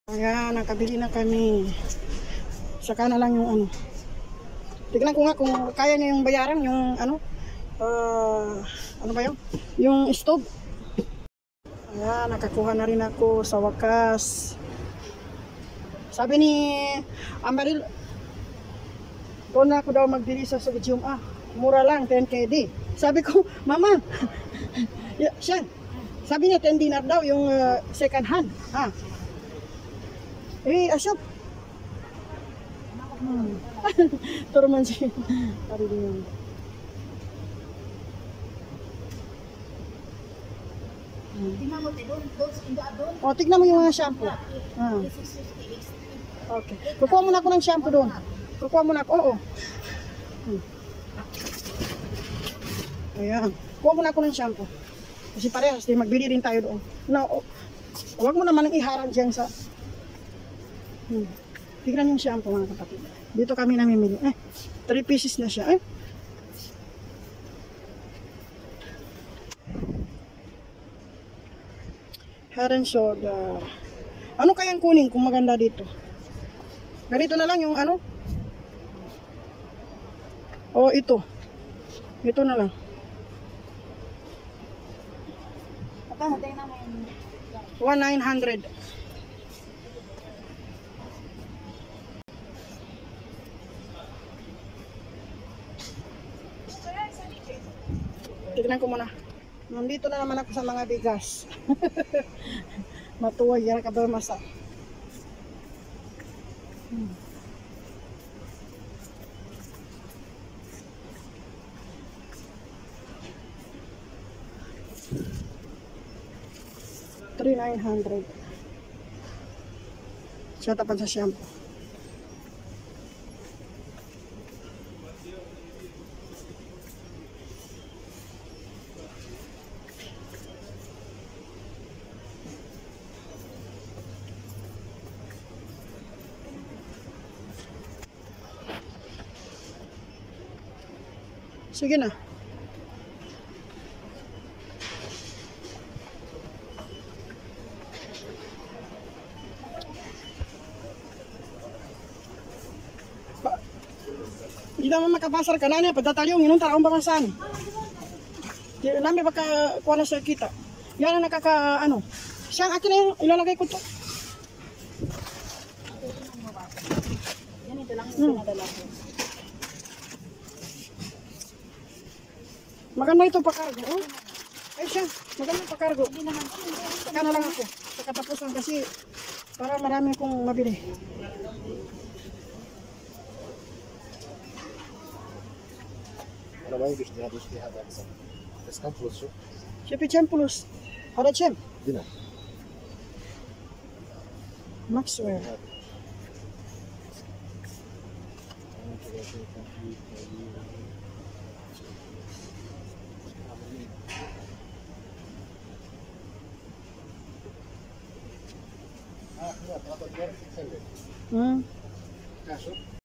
Ayan, nakabili na kami. Saka na lang yung ano. Tignan ko nga kung kaya niya yung bayaran, yung ano. Ano ba yun? Yung stove. Ayan, nakakuha na rin ako sa wakas. Sabi ni Amaril, doon na ako daw magbili sa Subidium. Mura lang, 10 KD. Sabi ko, Mama, siya, sabi niya 10 dinar daw yung second hand. Asyap. Turman siya. Ari din yun. Tignan mo yung mga shampoo. Okay. Kukuha muna ako ng shampoo doon. Kukuha muna ako. Oo. Ayan. Kukuha muna ako ng shampoo. Kasi parehas, magbili rin tayo doon. Huwag mo naman iharang dyan sa... Tignan yung shampoo mga kapatid. Dito kami namimili. 3 pieces na siya. Head and Shoulder. Ano kayang kunin kung maganda dito? Ganito na lang yung ano? O ito. Ito na lang. 1,900. Tignan ko muna. Nandito na naman ako sa mga bigas. Matuwag yan ka ba masa. $3,900. Siya tapat sa shampoo. Sige na. Hindi naman makapasar ka na niya. Pagdatalyong, inunta akong bakasan. Hindi namin baka kuha na siya kita. Yan ang nakaka, ano. Siyang akin na yung ilalagay ko to. Yan ito lang yung pinadala ko. Maganda ito pakargo. Ay siya, maganda pakargo. Saka na lang ako. Sa katapusan kasi para marami kong mabili. أنا ما يجوش تهدوش فيها هذا أحسن بس كم فلوس شو؟ شوفي كم فلوس؟ هذا كم؟ دينار ماكسويل. لا